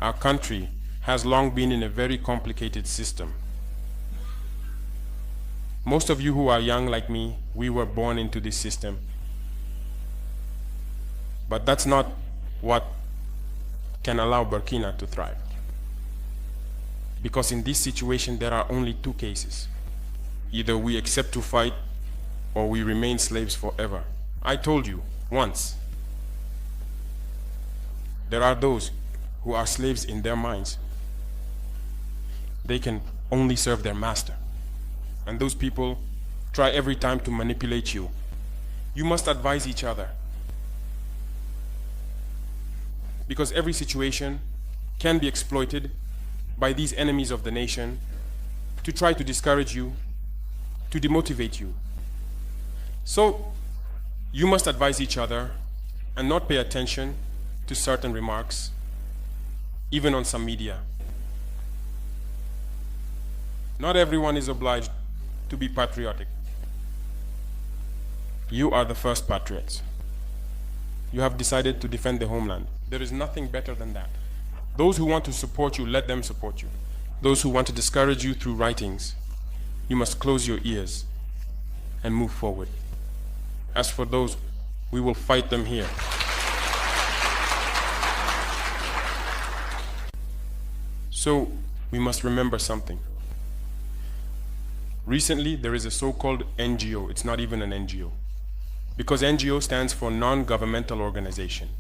Our country has long been in a very complicated system. Most of you who are young like me, we were born into this system. But that's not what can allow Burkina to thrive. Because in this situation, there are only two cases. Either we accept to fight, or we remain slaves forever. I told you once, there are those who are slaves in their minds. They can only serve their master. And those people try every time to manipulate you. You must advise each other. Because every situation can be exploited by these enemies of the nation to try to discourage you, to demotivate you. So you must advise each other and not pay attention to certain remarks, even on some media. Not everyone is obliged to be patriotic. You are the first patriots. You have decided to defend the homeland. There is nothing better than that. Those who want to support you, let them support you. Those who want to discourage you through writings, you must close your ears and move forward. As for those, we will fight them here. So, we must remember something. Recently, there is a so-called NGO. It's not even an NGO. Because NGO stands for non-governmental organization.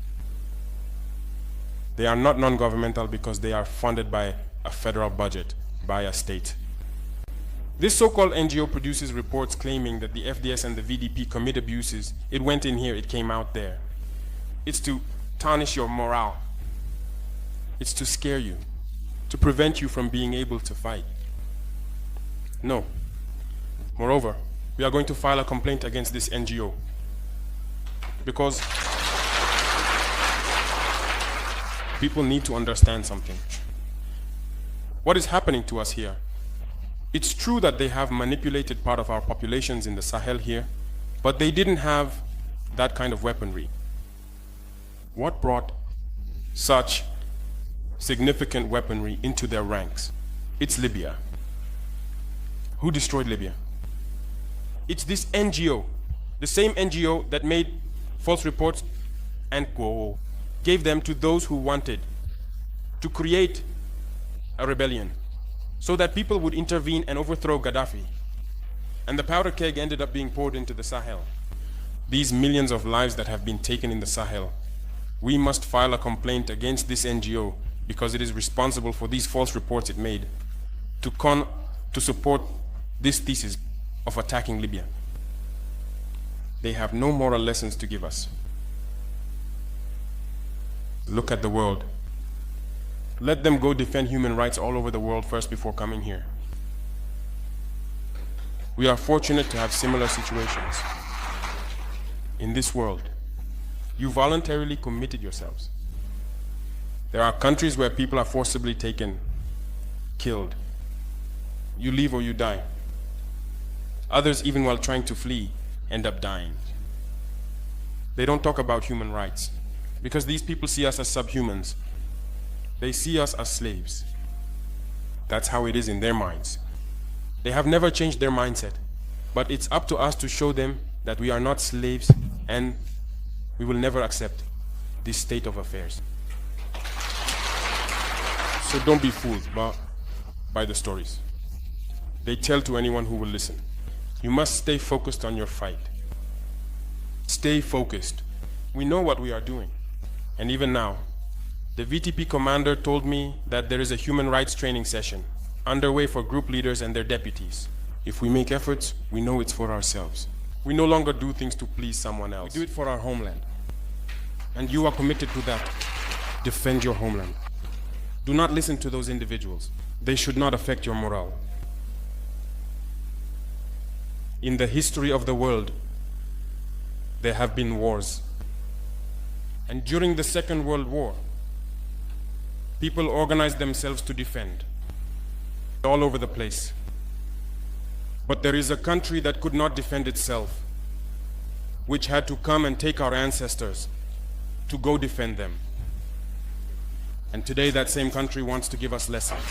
They are not non-governmental because they are funded by a federal budget, by a state. This so-called NGO produces reports claiming that the FDS and the VDP commit abuses. It went in here, it came out there. It's to tarnish your morale. It's to scare you, to prevent you from being able to fight. No. Moreover, we are going to file a complaint against this NGO because people need to understand something. What is happening to us here? It's true that they have manipulated part of our populations in the Sahel here, but they didn't have that kind of weaponry. What brought such significant weaponry into their ranks? It's Libya. Who destroyed Libya? It's this NGO, the same NGO that made false reports and gave them to those who wanted to create a rebellion so that people would intervene and overthrow Gaddafi. And the powder keg ended up being poured into the Sahel. These millions of lives that have been taken in the Sahel, we must file a complaint against this NGO because it is responsible for these false reports it made to support this thesis of attacking Libya. They have no moral lessons to give us. Look at the world. Let them go defend human rights all over the world first before coming here. We are fortunate to have similar situations. In this world, you voluntarily committed yourselves. There are countries where people are forcibly taken, killed. You leave or you die. Others, even while trying to flee, end up dying. They don't talk about human rights because these people see us as subhumans. They see us as slaves. That's how it is in their minds. They have never changed their mindset, but it's up to us to show them that we are not slaves and we will never accept this state of affairs. So don't be fooled by the stories. They tell to anyone who will listen. You must stay focused on your fight. Stay focused. We know what we are doing. And even now, the VTP commander told me that there is a human rights training session underway for group leaders and their deputies. If we make efforts, we know it's for ourselves. We no longer do things to please someone else. We do it for our homeland. And you are committed to that. Defend your homeland. Do not listen to those individuals. They should not affect your morale. In the history of the world, there have been wars. And during the Second World War, people organized themselves to defend all over the place. But there is a country that could not defend itself, which had to come and take our ancestors to go defend them. And today that same country wants to give us lessons.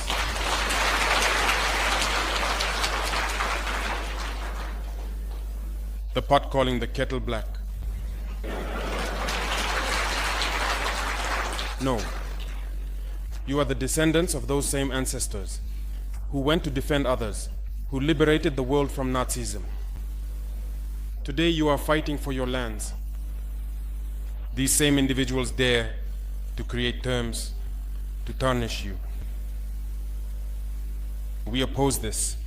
The pot calling the kettle black. No. You are the descendants of those same ancestors who went to defend others, who liberated the world from Nazism. Today you are fighting for your lands. These same individuals dare to create terms to tarnish you. We oppose this.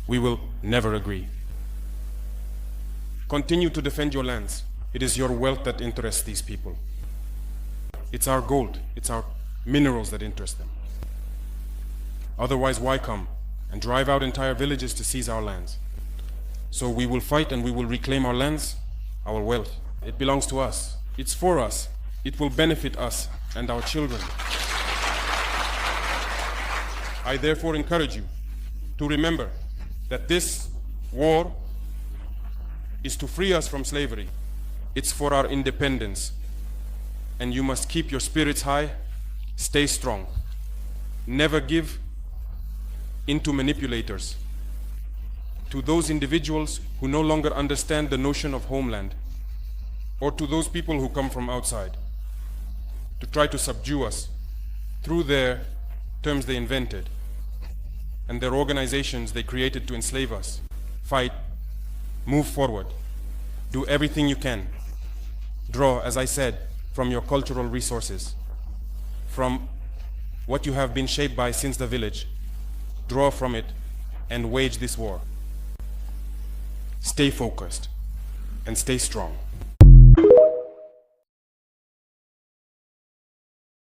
We will never agree. Continue to defend your lands. It is your wealth that interests these people. It's our gold, it's our minerals that interest them. Otherwise, why come and drive out entire villages to seize our lands? So we will fight and we will reclaim our lands, our wealth. It belongs to us. It's for us. It will benefit us and our children. I therefore encourage you to remember that this war is to free us from slavery. It's for our independence. And you must keep your spirits high, stay strong. Never give in to manipulators, to those individuals who no longer understand the notion of homeland, or to those people who come from outside to try to subdue us through their terms they invented and their organizations they created to enslave us. Fight, move forward, do everything you can. Draw, as I said, from your cultural resources, from what you have been shaped by since the village. Draw from it and wage this war. Stay focused and stay strong.